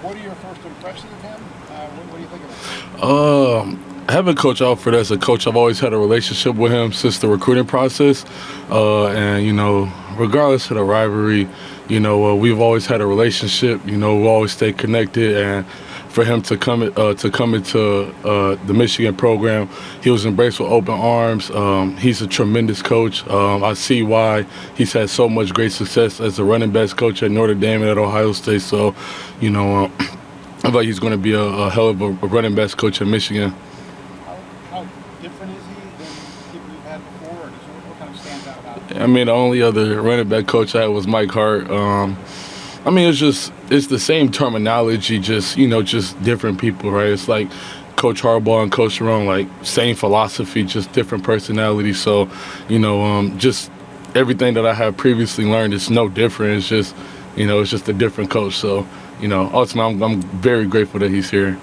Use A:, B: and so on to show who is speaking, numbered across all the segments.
A: What are your first impressions of him? What do you think of him?
B: Having Coach Alford as a coach, I've always had a relationship with him since the recruiting process. And regardless of the rivalry, we've always had a relationship. We've always stayed connected. And for him to come into the Michigan program, he was embraced with open arms. He's a tremendous coach. I see why he's had so much great success as a running backs coach at Notre Dame and at Ohio State. So, I feel like he's going to be a hell of a running backs coach at Michigan.
A: How different is he than people you've had before? Or what kind of stands out about him?
B: I mean, the only other running back coach I had was Mike Hart. It's the same terminology, just different people, right? It's like Coach Harbaugh and Coach Jerome, like same philosophy, just different personalities. So, just everything that I have previously learned is no different. It's just, it's just a different coach. So, ultimately, I'm very grateful that he's here.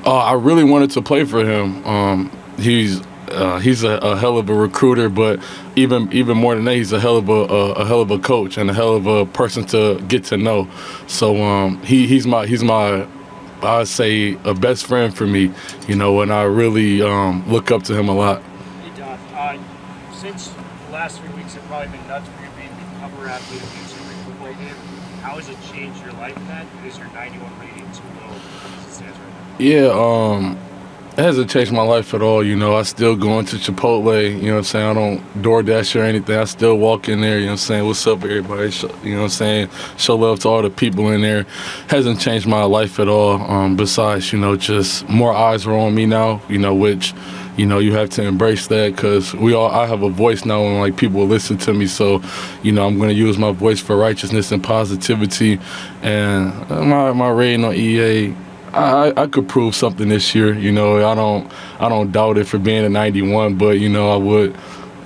B: I really wanted to play for him. He's a hell of a recruiter, but even more than that, he's a hell of a coach and a hell of a person to get to know. So he's my I'd say a best friend for me, and I really look up to him a lot.
C: Hey Don, since the last 3 weeks have probably been nuts for you being the cover athlete of each and every football game, how has it changed your life in that? Is your 91 rating too low as it stands right now?
B: Yeah, it hasn't changed my life at all. I still go into Chipotle, I don't DoorDash or anything. I still walk in there, what's up, everybody? Show love to all the people in there. Hasn't changed my life at all. Besides, just more eyes are on me now, which, you have to embrace that because I have a voice now and, like, people will listen to me. So, I'm going to use my voice for righteousness and positivity. And my rating on EA, I could prove something this year. I don't doubt it for being a 91, but I would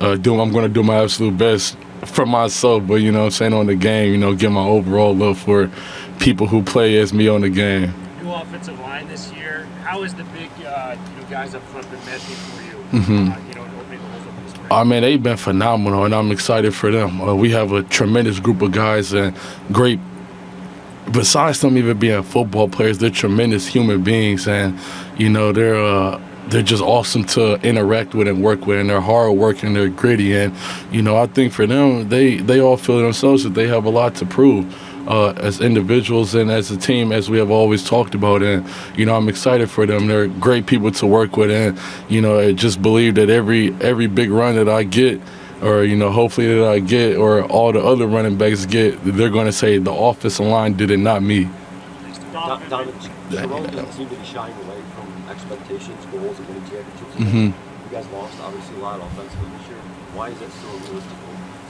B: I'm going to do my absolute best for myself. But on the game, get my overall love for people who play as me on the game.
C: New offensive line this year. How is the big guys up front been meshing for you? Opening the holes up in the spring?
B: I mean, they've been phenomenal, and I'm excited for them. We have a tremendous group of guys and great. Besides them even being football players, they're tremendous human beings, and they're just awesome to interact with and work with, and they're hard working, they're gritty, and I think for them, they all feel themselves that they have a lot to prove as individuals and as a team, as we have always talked about, and I'm excited for them. They're great people to work with, and I just believe that every big run that I get, or hopefully that I get, or all the other running backs get, they're going to say the offensive line did it, not me.
D: Donovan, Jerome doesn't seem to be shying away from expectations, goals, and winning championships. You guys lost obviously a lot offensively this year. Why is that still realistic?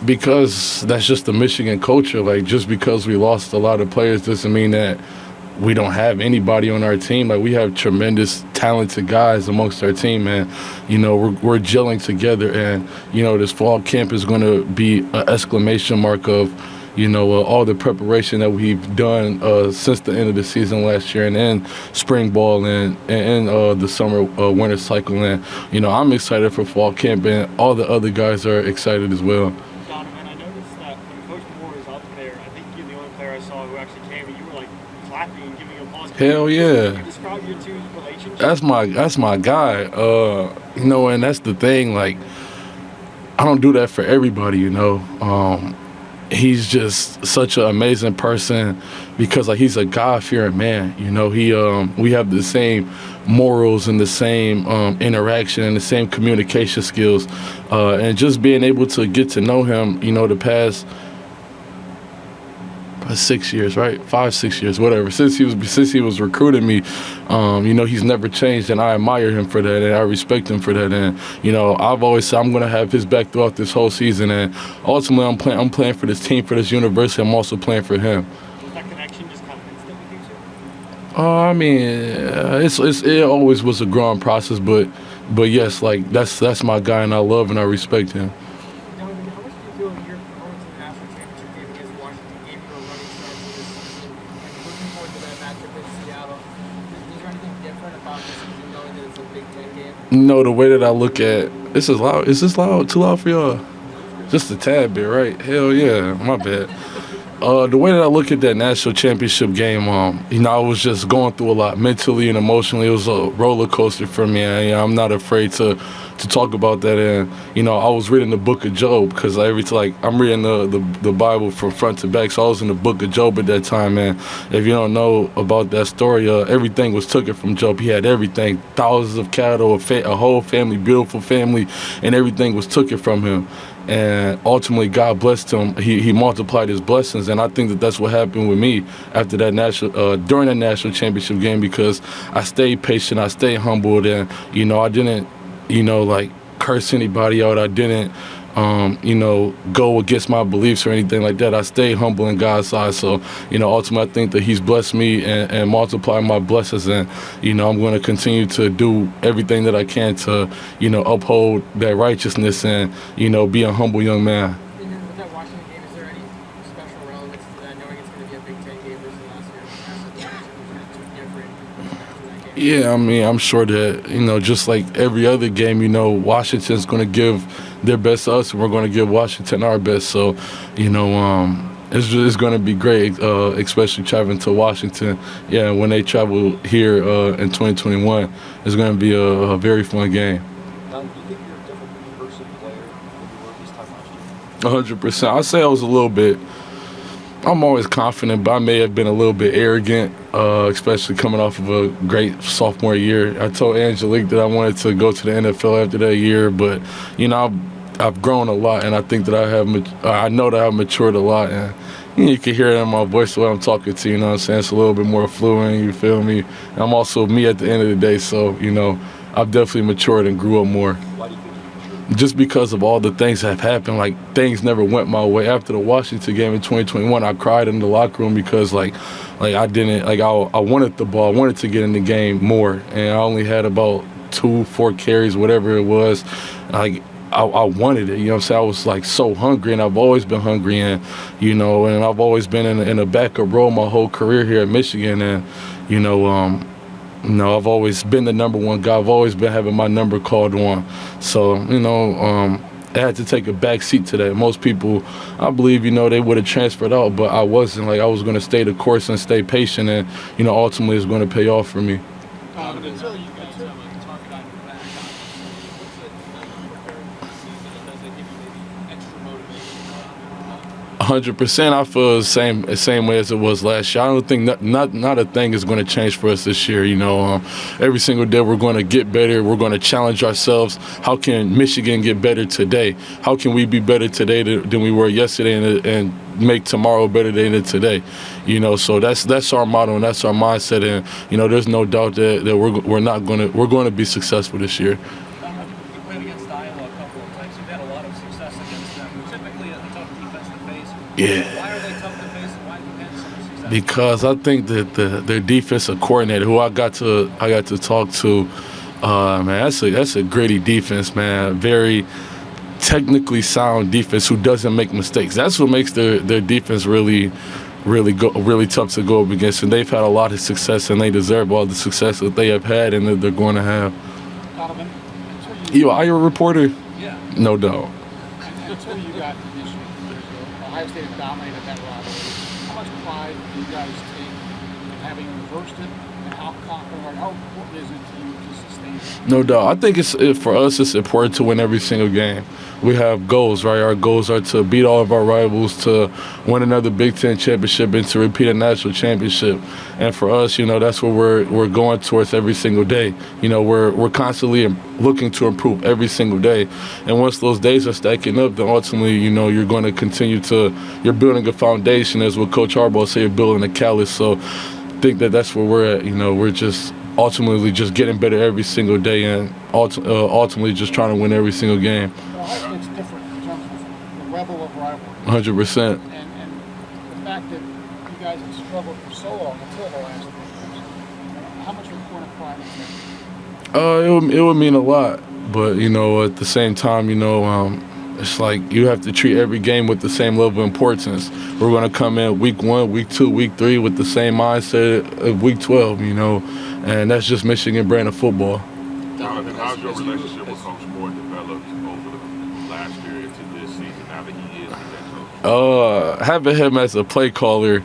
B: Because that's just the Michigan culture. Like, just because we lost a lot of players doesn't mean that we don't have anybody on our team. Like, we have tremendous, talented guys amongst our team, and we're gelling together. And this fall camp is going to be an exclamation mark of all the preparation that we've done since the end of the season last year, and in spring ball and the summer winter cycle. And I'm excited for fall camp, and all the other guys are excited as well.
E: Donovan, I noticed that when Coach Moore was up there, I think you're the only player I saw who actually came, and you were like clapping and giving him applause.
B: Hell yeah.
E: Can you describe your two relationships?
B: That's my guy. And that's the thing. Like, I don't do that for everybody. He's just such an amazing person because, like, he's a God-fearing man. We have the same morals and the same interaction and the same communication skills, and just being able to get to know him, the past 6 years, right? 5-6 years, whatever. Since he was recruiting me, he's never changed, and I admire him for that, and I respect him for that. And I've always said I'm going to have his back throughout this whole season. And ultimately, I'm playing for this team, for this university. I'm also playing for him.
E: Was that connection just kind of instant with you two?
B: It always was a growing process, but yes, like that's my guy, and I love and I respect him.
E: Donovan, how much do you feel your performance in the national championship game against Washington gave you a running start for this season, and looking forward to that matchup in Seattle? Is there anything different about this season, knowing that it's a Big Ten game?
B: The way that I look at this is loud. Is this loud? Too loud for y'all? Just a tad bit, right? Hell yeah, my bad. The way that I look at that national championship game, I was just going through a lot mentally and emotionally. It was a roller coaster for me, and I'm not afraid to talk about that. And I was reading the Book of Job because I'm reading the Bible from front to back. So I was in the Book of Job at that time, and if you don't know about that story, everything was taken from Job. He had everything, thousands of cattle, a whole family, beautiful family, and everything was taken from him. And ultimately, God blessed him. He multiplied his blessings, and I think that that's what happened with me after that during that national championship game, because I stayed patient, I stayed humbled, and I didn't, curse anybody out. I didn't, go against my beliefs or anything like that. I stayed humble in God's eyes. So, ultimately, I think that He's blessed me and multiplied my blessings, and I'm going to continue to do everything that I can to, uphold that righteousness and be a humble young man.
E: And then with that Washington game, is there any special relevance to that, knowing it's going to be a Big Ten game versus last year? Is it different after that game?
B: Yeah, I mean, I'm sure that, just like every other game, Washington's going to give their best to us, and we're going to give Washington our best. So, it's going to be great, especially traveling to Washington. Yeah, when they travel here in 2021, it's going to be a very fun game.
D: Don, do you think you're a different person, player, than you were this time last year?
B: 100%. I'd say I was a little bit. I'm always confident, but I may have been a little bit arrogant, especially coming off of a great sophomore year. I told Angelique that I wanted to go to the NFL after that year, but I've grown a lot, and I think that I know that I've matured a lot, and you can hear it in my voice the way I'm talking to you. Know what I'm saying? It's a little bit more fluent. You feel me? And I'm also me at the end of the day, so I've definitely matured and grew up more.
D: Why do you think you matured?
B: Just because of all the things that have happened, like things never went my way. After the Washington game in 2021, I cried in the locker room because I wanted the ball, I wanted to get in the game more, and I only had about 2-4 carries, whatever it was. I wanted it, I'm saying? I was so hungry, and I've always been hungry, and and I've always been in a backup role my whole career here at Michigan, and I've always been the number one guy. I've always been having my number called on. So, I had to take a back seat to that. Most people, I believe, they would have transferred out, but I wasn't. I was going to stay the course and stay patient, and, ultimately it's going to pay off for me.
A: Until you guys have a target on your back, what's it preparing for the season, and does it give you maybe extra motivation?
B: 100%. I feel the same way as it was last year. I don't think not a thing is going to change for us this year. Every single day we're going to get better. We're going to challenge ourselves. How can Michigan get better today? How can we be better today than we were yesterday and make tomorrow better than today? So that's our motto and that's our mindset. And there's no doubt that we're going to be successful this year.
A: You played against Iowa a couple of times. You've had a lot of success against them. Typically a tough defense to face.
B: Yeah.
A: Why are they tough to face, and why have you had so much success?
B: Because I think that their defensive coordinator, who I got to talk to, man, that's a gritty defense, man. Very technically sound defense who doesn't make mistakes. That's what makes their defense really tough to go up against. And they've had a lot of success, and they deserve all the success that they have had and that they're going to have.
A: Donovan, until
B: Are you a reporter?
A: yeah.
B: No doubt.
A: Until you got to Michigan, Ohio State has dominated that rivalry. How much pride do you guys take in having reversed it, and how confident or how important is it to you to sustain it?
B: No doubt. I think for us, it's important to win every single game. We have goals, right? Our goals are to beat all of our rivals, to win another Big Ten championship, and to repeat a national championship. And for us, that's what we're going towards every single day. We're constantly looking to improve every single day. And once those days are stacking up, then ultimately, you're going to continue you're building a foundation, as what Coach Harbaugh said, you're building a callus. So I think that's where we're at. We're just ultimately just getting better every single day, and ultimately just trying to win every single game.
A: Ohio State's different in terms of the level of rivalry.
B: 100%.
A: And the fact that you guys have struggled for so long until the last 3 years, how much of a point of pride is that?
B: It would mean a lot, but at the same time, it's like you have to treat every game with the same level of importance. We're going to come in week 1, week 2, week 3 with the same mindset of week 12, and that's just Michigan brand of football.
F: Donovan, how's your relationship with Coach Moore developed over the last year into this season? Now that
B: Having him as a play caller,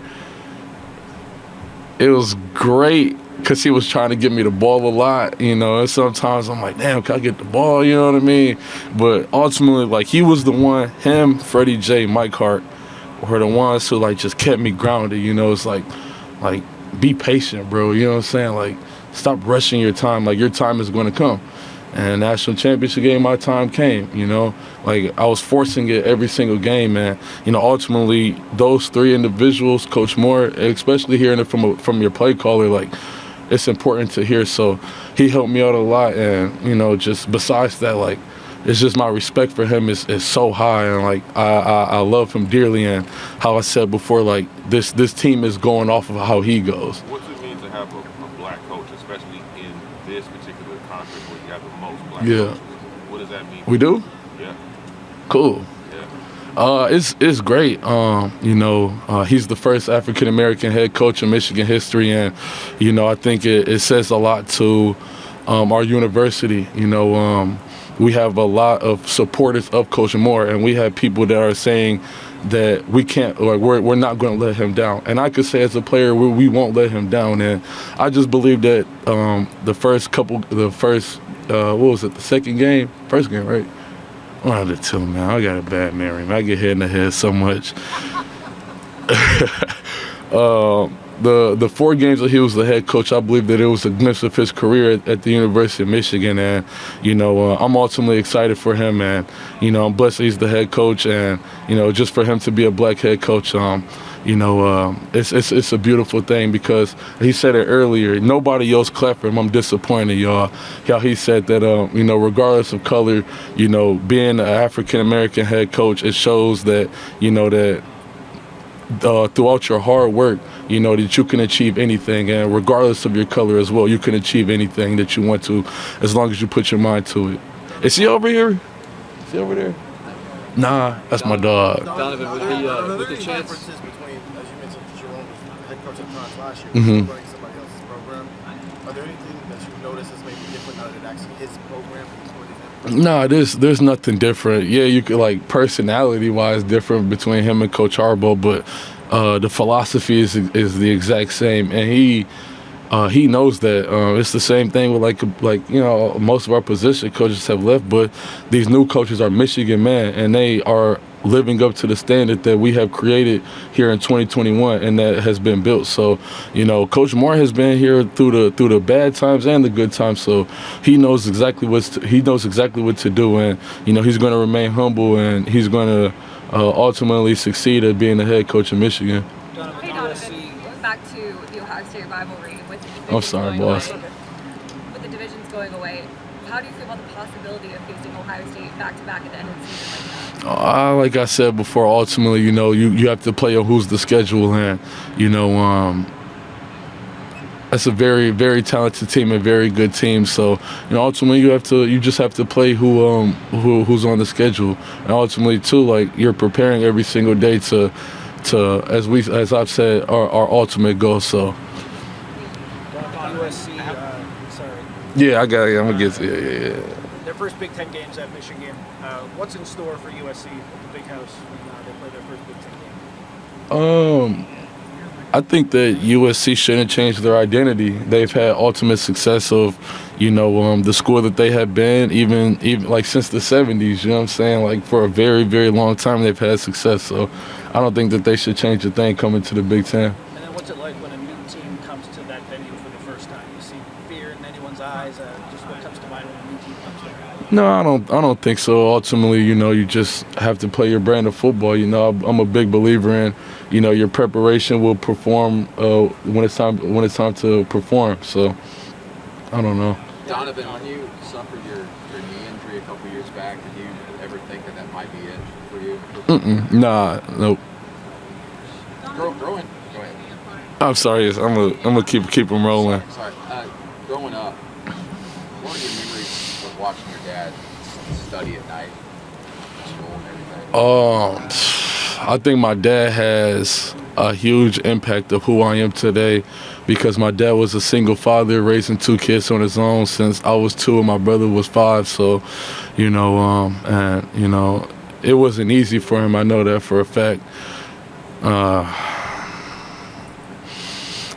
B: it was great because he was trying to get me the ball a lot, you know, and sometimes I'm like, damn, can I get the ball, you know what I mean? But ultimately, like, he was the one, him, Freddie J, Mike Hart, were the ones who, like, just kept me grounded, you know? It's like, be patient, bro, you know what I'm saying? Like, stop rushing your time. Like, your time is going to come. And national championship game, my time came, you know? Like, I was forcing it every single game, man. You know, ultimately, those three individuals, Coach Moore, especially hearing it from your play caller, like, it's important to hear. So he helped me out a lot. And, you know, just besides that, like, it's just my respect for him is so high. And, like, I love him dearly. And how I said before, like, this team is going off of how he goes.
F: What's it mean to have a black coach, especially in this particular conference where you have the most black
B: Yeah.
F: coaches? What does that mean?
B: We do?
F: Yeah.
B: Cool.
F: Yeah.
B: It's great. You know, he's the first African American head coach in Michigan history, and you know, I think it says a lot to our university. You know, we have a lot of supporters of Coach Moore, and we have people that are saying that we can't, like, we're not going to let him down. And I could say as a player, we won't let him down. And I just believe that the first, what was it, the first game, right? One of the two, man. I got a bad memory, man. I get hit in the head so much. The 4 games that he was the head coach, I believe that it was a glimpse of his career at the University of Michigan. And, you know, I'm ultimately excited for him. And, you know, I'm blessed that he's the head coach. And, you know, just for him to be a black head coach, you know, it's a beautiful thing because he said it earlier. Nobody else clapped for him. I'm disappointed, y'all. How he said that, you know, regardless of color, you know, being an African-American head coach, it shows that, you know, that throughout your hard work, you know, that you can achieve anything. And regardless of your color as well, you can achieve anything that you want to as long as you put your mind to it. Is he over here? Is he over there? Nah, that's my dog.
D: Donovan, with the chance.
G: Differences between, as you mentioned, Jerome was head coach at Trans last year,
B: Mhm.
G: running somebody else's program. Are there anything that you've noticed as maybe different now that it's actually his program?
B: Nah, there's nothing different. Yeah, you could, like, personality-wise different between him and Coach Harbaugh, but the philosophy is the exact same, and he knows that. It's the same thing with like you know, most of our position coaches have left, but these new coaches are Michigan men, and they are living up to the standard that we have created here in 2021, and that has been built. So, you know, Coach Moore has been here through the bad times and the good times. So he knows exactly what to do, and you know, he's going to remain humble, and he's going to ultimately succeed at being the head coach of Michigan.
H: Hey Donovan, going back to the Ohio State rivalry with the divisions
B: I'm sorry,
H: going
B: boss.
H: away, with the divisions going away, how do you feel about the possibility of facing Ohio State back-to-back at the end of the season like that?
B: Like I said before, ultimately, you know, you have to play on who's the schedule, and you know, that's a very, very talented team, a very good team. So, you know, ultimately, you just have to play who's on the schedule, and ultimately, too, like, you're preparing every single day to as I've said, our ultimate goal. So.
E: USC, sorry.
B: Yeah, I got it. I'm gonna get to yeah.
E: Their first Big Ten games at Michigan. What's in store for USC at the Big House when they play their first Big Ten game?
B: I think that USC shouldn't change their identity. They've had ultimate success of, you know, the school that they have been, even like since the 70s, you know what I'm saying? Like, for a very, very long time, they've had success. So I don't think that they should change a thing coming to the Big Ten.
E: And then what's it like when a new team comes to that venue for the first time? You see fear in anyone's eyes? Just what comes to mind when a new team comes there?
B: No, I don't think so. Ultimately, you know, you just have to play your brand of football. You know, I'm a big believer in, you know, your preparation will perform when it's time to perform. So I don't know.
I: Donovan, when you suffered your knee injury a couple years back, did you ever think that might be it for you?
B: Nah, nope.
I: Growing. Go ahead.
B: I'm sorry. I'm gonna keep them rolling.
I: Sorry. Growing up, what are your memories of watching your dad study at night, school and everything?
B: I think my dad has a huge impact of who I am today, because my dad was a single father raising 2 kids on his own since I was 2 and my brother was 5. So, you know, and you know, it wasn't easy for him. I know that for a fact.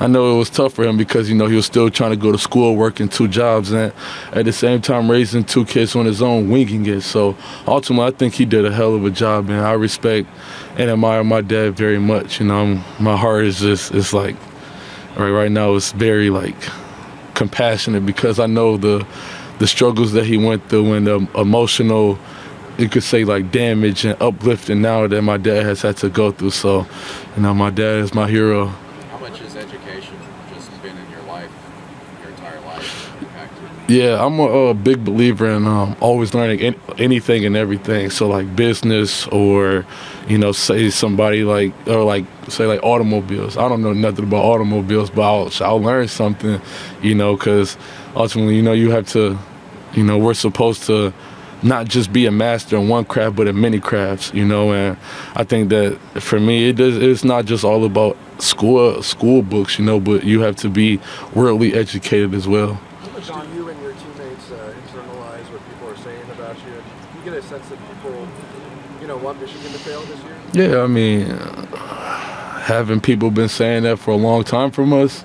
B: I know it was tough for him because, you know, he was still trying to go to school, working 2 jobs, and at the same time raising 2 kids on his own, winging it. So ultimately, I think he did a hell of a job, and I respect and admire my dad very much. You know, my heart is just, it's like, right now it's very, like, compassionate because I know the struggles that he went through and the emotional, you could say, like, damage and uplifting now that my dad has had to go through. So, you know, my dad is my hero.
I: How much has education just been in your life, your entire life, impacted?
B: Yeah, I'm a big believer in always learning anything and everything. So, like, business or, you know, say somebody like, or like, say like automobiles. I don't know nothing about automobiles, but I'll learn something, you know, because ultimately, you know, you have to, you know, we're supposed to not just be a master in one craft, but in many crafts, you know. And I think that for me, it's not just all about school books, you know, but you have to be worldly educated as well.
G: How much do you and your teammates internalize what people are saying about you? Do you get a sense that people, you know, want Michigan to fail this year?
B: Yeah, I mean, having people been saying that for a long time from us,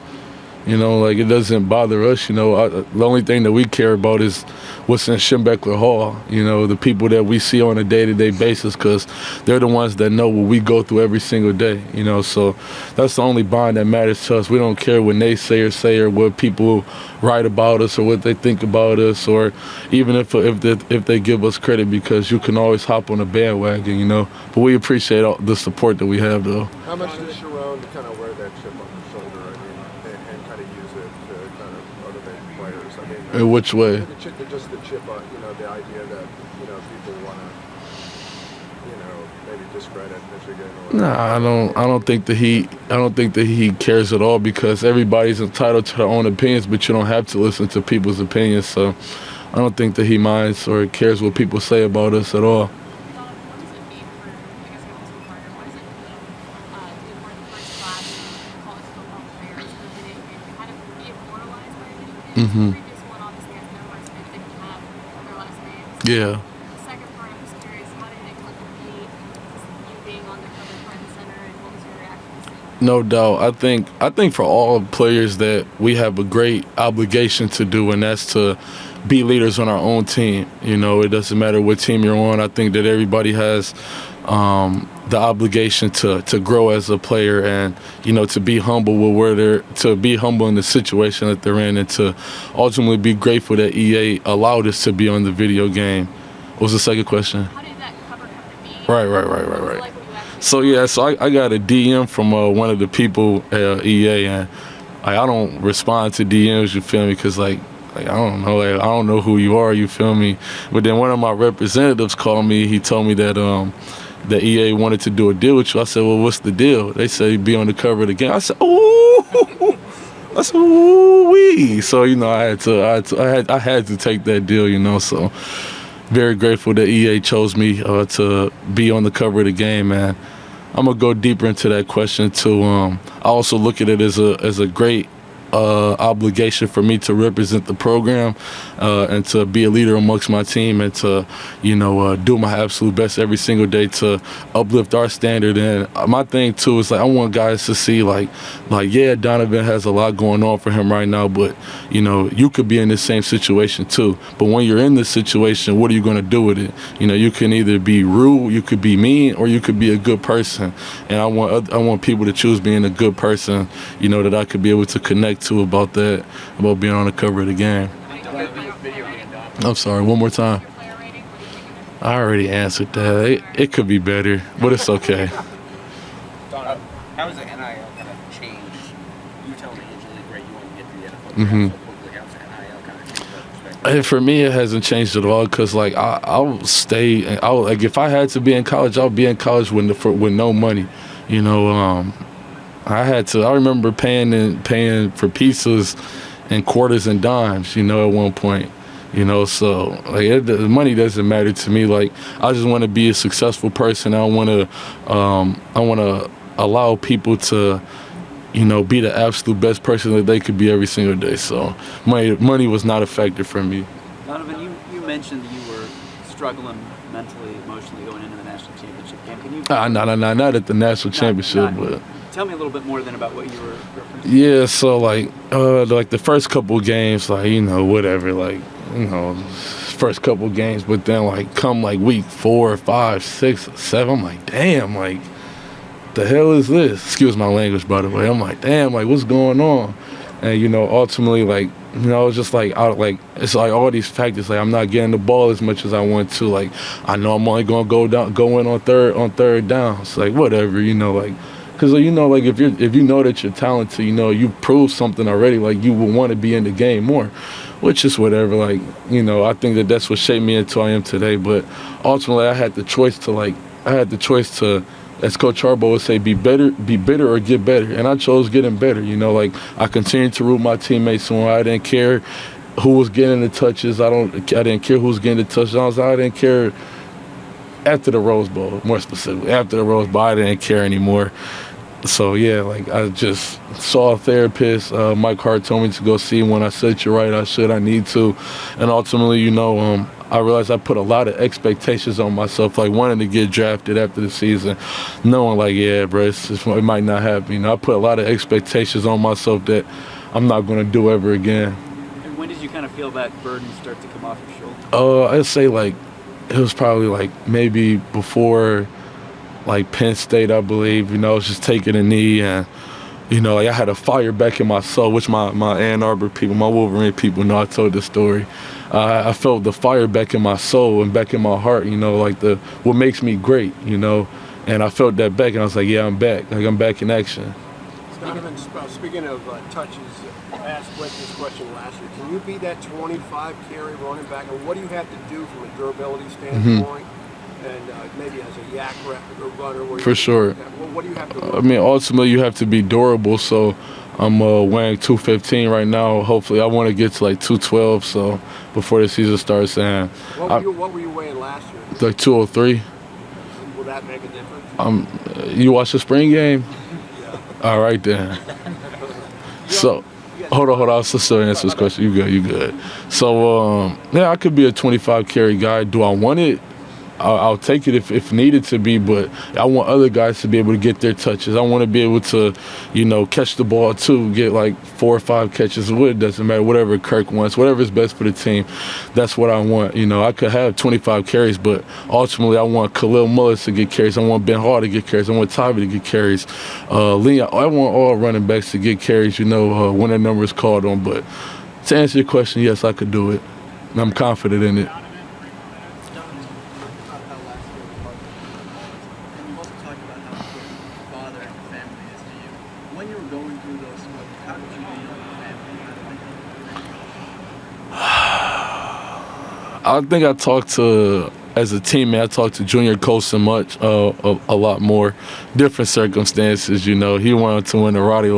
B: you know, like, it doesn't bother us, you know. The only thing that we care about is what's in Schembechler Hall, you know, the people that we see on a day-to-day basis, because they're the ones that know what we go through every single day, you know. So that's the only bond that matters to us. We don't care what naysayers say or what people write about us or what they think about us, or even if they give us credit, because you can always hop on a bandwagon, you know. But we appreciate all the support that we have, though.
G: How much does Sharon kind of wear that chip on her shoulder, I mean, and kind of use it to kind of motivate players? I mean,
B: In which way?
G: Just the chip on, you know, the idea that, you know, people want to, you know, maybe discredit Michigan. Or
B: Nah, I don't think that he cares at all, because everybody's entitled to their own opinions, but you don't have to listen to people's opinions. So I don't think that he minds or cares what people say about us at all. Mm-hmm. Yeah.
H: The second part, I'm just curious, how did it come to be you being on the cover front and center, and what was your reaction?
B: No doubt. I think for all players that we have a great obligation to do, and that's to be leaders on our own team. You know, it doesn't matter what team you're on. I think that everybody has the obligation to grow as a player, and, you know, to be humble with where to be humble in the situation that they're in, and to ultimately be grateful that EA allowed us to be on the video game. What was the second question?
H: How did that cover come to be?
B: Right. So I got a DM from one of the people at EA, and I don't respond to DMs, you feel me, because like I don't know, I don't know who you are, you feel me. But then one of my representatives called me. He told me that the EA wanted to do a deal with you. I said, well, what's the deal? They said you'd be on the cover of the game. I said, ooh. I said, ooh-wee. So, you know, I had to take that deal, you know. So very grateful that EA chose me to be on the cover of the game, man. I'm gonna go deeper into that question too. I also look at it as a great obligation for me to represent the program and to be a leader amongst my team, and to, you know, do my absolute best every single day to uplift our standard. And my thing too is, like, I want guys to see like yeah, Donovan has a lot going on for him right now, but, you know, you could be in the same situation too. But when you're in this situation, what are you going to do with it? You know, you can either be rude, you could be mean, or you could be a good person. And I want people to choose being a good person, you know, that I could be able to connect to about being on the cover of the game. I'm sorry, one more time. I already answered that. It could be better, but it's okay.
J: How has the NIL kind of changed? You tell me, it's really great you want to get to the NFL
B: Mm-hmm.
J: so quickly. How's the NIL kind of changed that perspective?
B: For me, it hasn't changed at all, because like I'll stay. Like, if I had to be in college, I'll be in college with no money. You know, I remember paying for pizzas and quarters and dimes, you know, at one point. You know, so like the money doesn't matter to me. Like, I just want to be a successful person. I want to allow people to, you know, be the absolute best person that they could be every single day. So money was not a factor for me.
K: Donovan, you mentioned that you were struggling mentally, emotionally going into the national game. Can you?
B: Not at the national championship,
K: not-
B: but.
K: Tell me a little bit more than about what you were referencing.
B: Yeah, so like the first couple games, like, you know, whatever, like, you know, first couple games, but then like come like week 4, 5, 6, 7, I'm like, damn, like, the hell is this? Excuse my language, by the way. I'm like, damn, like, what's going on? And, you know, ultimately, like, you know, it's just like, it's like all these factors. Like, I'm not getting the ball as much as I want to. Like, I know I'm only gonna go in on third down. It's like, whatever, you know, like. Because, you know, like, if you know that you're talented, you know, you proved something already, like, you will want to be in the game more, which is whatever. Like, you know, I think that's what shaped me into I am today. But ultimately, I had the choice to, as Coach Harbaugh would say, be bitter or get better. And I chose getting better. You know, like, I continued to root my teammates on. I didn't care who was getting the touches. I didn't care who was getting the touchdowns. I didn't care. After the Rose Bowl, more specifically, after the Rose Bowl, I didn't care anymore. So, yeah, like, I just saw a therapist. Mike Hart told me to go see one. I said, you're right, I need to. And ultimately, you know, I realized I put a lot of expectations on myself, like wanting to get drafted after the season, knowing, like, yeah, bro, it might not happen. You know, I put a lot of expectations on myself that I'm not going to do ever again.
K: And when did you kind of feel that burden start to come off your shoulder?
B: I'd say, like, it was probably like maybe before like Penn State, I believe. You know, I was just taking a knee, and, you know, like, I had a fire back in my soul, which my Ann Arbor people, my Wolverine people know. I told this story. I felt the fire back in my soul and back in my heart, you know, like what makes me great, you know. And I felt that back, and I was like, yeah, I'm back. Like, I'm back in action.
G: Donovan, speaking of touches, I asked Blake this question last year. Can you be that 25-carry running back, and what do you have to do from a durability standpoint, and maybe as a yak runner? Where
B: For sure.
G: What do you have to?
B: I mean, ultimately, you have to be durable. So I'm weighing 215 right now. Hopefully, I want to get to like 212. So before the season starts, and
G: what were you weighing last year?
B: Like 203.
G: Will that make a difference?
B: You watch the spring game?
G: Yeah.
B: All right then. So, hold on. I'll still answer this question. You good. So, yeah, I could be a 25 carry guy. Do I want it? I'll take it if needed to be, but I want other guys to be able to get their touches. I want to be able to, you know, catch the ball too, get like 4 or 5 catches. It doesn't matter, whatever Kirk wants, whatever is best for the team. That's what I want. You know, I could have 25 carries, but ultimately I want Khalil Mullis to get carries. I want Ben Hall to get carries. I want Tybee to get carries. I want all running backs to get carries, you know, when their number is called on. But to answer your question, yes, I could do it. And I'm confident in it. I think I talked to, as a teammate, I talked to Junior Colson a lot more. Different circumstances, you know. He wanted to win the Ronnie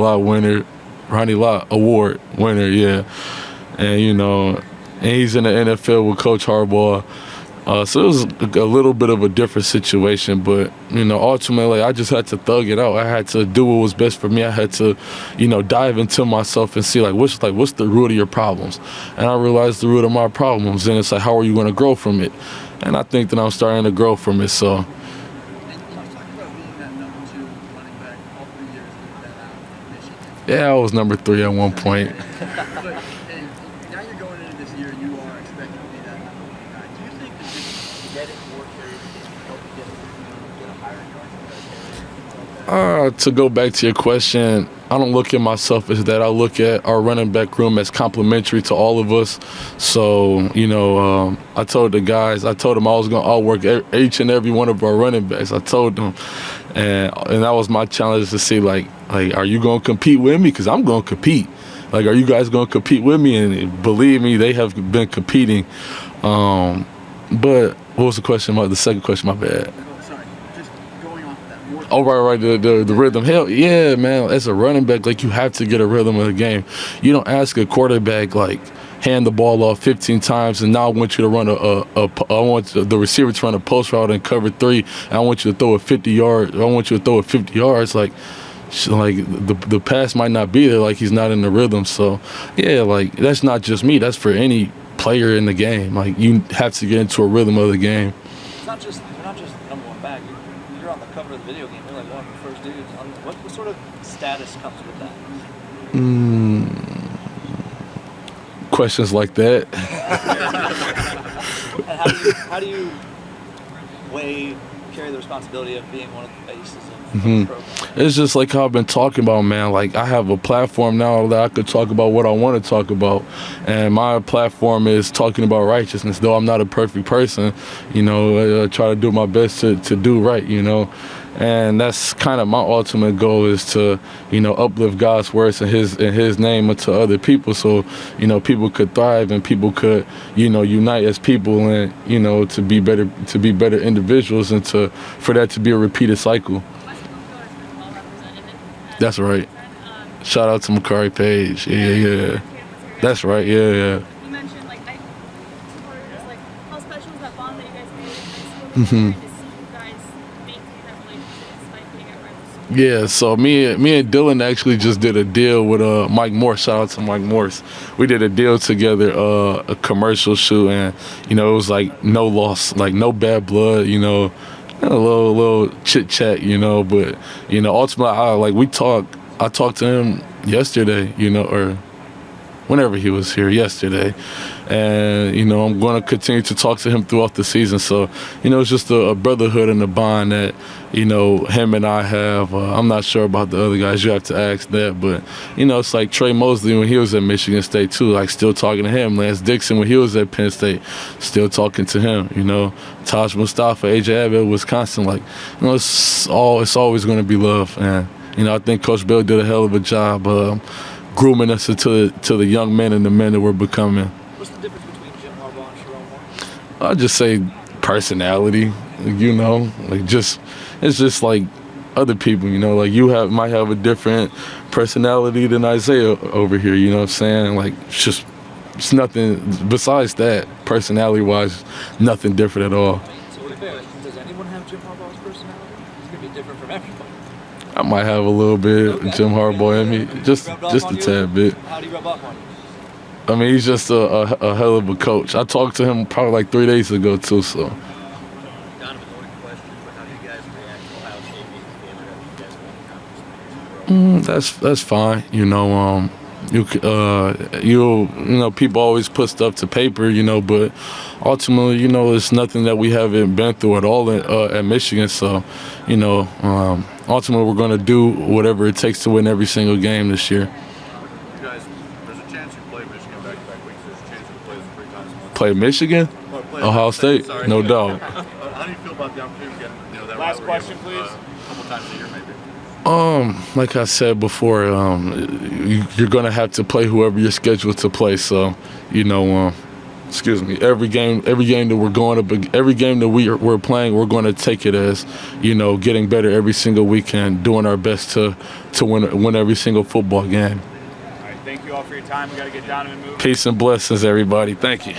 B: Lott Award winner, yeah. And, you know, and he's in the NFL with Coach Harbaugh. So it was a little bit of a different situation, but, you know, ultimately I just had to thug it out. I had to do what was best for me. I had to, you know, dive into myself and see, what's the root of your problems? And I realized the root of my problems, and it's like, how are you going to grow from it? And I think that I'm starting to grow from it, so. Yeah, I was number 3 at one point. To go back to your question, I don't look at myself as that. I look at our running back room as complementary to all of us. So, you know, I told them I was going to outwork each and every one of our running backs. I told them. And that was my challenge to see, like, are you going to compete with me? Because I'm going to compete. Like, are you guys going to compete with me? And believe me, they have been competing. But what was the question? The second question, my bad. Oh, right, the rhythm. Hell, yeah, man. As a running back, like, you have to get a rhythm of the game. You don't ask a quarterback, like, hand the ball off 15 times, and now I want you to run I want the receiver to run a post route and cover 3, and I want you to throw it 50 yards. I want you to throw it 50 yards. Like the pass might not be there, like, he's not in the rhythm. So, yeah, like, that's not just me. That's for any player in the game. Like, you have to get into a rhythm of the game.
K: You're not just the number one back. You're for the video game. You're like one of the first dudes. What sort of status comes with that?
B: Questions like that.
K: And how do you carry the responsibility of being one of the faces of the program?
B: It's just like how I've been talking about, man. Like, I have a platform now that I could talk about what I want to talk about. And my platform is talking about righteousness. Though I'm not a perfect person, you know, I try to do my best to do right, you know. And that's kind of my ultimate goal, is to, you know, uplift God's words in his name unto other people, so, you know, people could thrive and people could, you know, unite as people, and, you know, to be better individuals, and for that to be a repeated cycle. That's right. Shout out to Makari Page. Yeah. That's right. Yeah.
H: You mentioned like supporters, like how special is that bond that you guys made in high school? To see you guys maintain that relationship despite being at rival schools.
B: Yeah, so me and Dylan actually just did a deal with Mike Morse. Shout out to Mike Morse. We did a deal together, a commercial shoot, and, you know, it was like no loss, like no bad blood, you know, a little chit chat, you know. But, you know, ultimately, I talked to him yesterday, you know, or whenever he was here yesterday. And, you know, I'm going to continue to talk to him throughout the season. So, you know, it's just a brotherhood and a bond that, you know, him and I have. I'm not sure about the other guys. You have to ask that. But, you know, it's like Trey Mosley when he was at Michigan State, too, like still talking to him. Lance Dixon when he was at Penn State, still talking to him, you know. Taj Mustafa, A.J. Abbott, Wisconsin. Like, you know, it's always going to be love. And, you know, I think Coach Bill did a hell of a job grooming us into the young men and the men that we're becoming.
K: What's the difference between Jim Harbaugh and Sherrone Moore?
B: I'd just say personality, you know, like it's just like other people, you know, like might have a different personality than Isaiah over here, you know what I'm saying? Like, it's nothing besides that, personality-wise, nothing different at all.
K: So does anyone have Jim Harbaugh's personality? It's going to be different from everybody.
B: I might have a little bit of Jim Harbaugh in me, just a tad bit.
K: How do you rub off on you?
B: I mean, he's just a hell of a coach. I talked to him probably like 3 days ago, too, so.
D: Donovan, one question, but how do you guys react to Ohio State being the favorite of you guys won the conference?
B: That's fine, you know. You know, people always put stuff to paper, you know, but ultimately, you know, it's nothing that we haven't been through at all at Michigan. So, you know, ultimately, we're going to do whatever it takes to win every single game this year.
F: You guys, there's a chance you play Michigan back-to-back weeks. There's a chance you play them 3 times a month.
B: Play Michigan?
F: Play
B: Ohio State,
F: sorry.
B: no doubt.
F: How do you feel about the opportunity to get, you know, that
C: Last
F: rivalry
C: question, please.
F: a couple times a year, maybe?
B: Like I said before, you're gonna have to play whoever you're scheduled to play. So, you know, excuse me. Every game that we're going to, every game that we're playing, we're going to take it as, you know, getting better every single weekend, doing our best to win every single football game.
C: All right, thank you all for your time. We got to get down and move.
B: Peace and blessings, everybody. Thank you.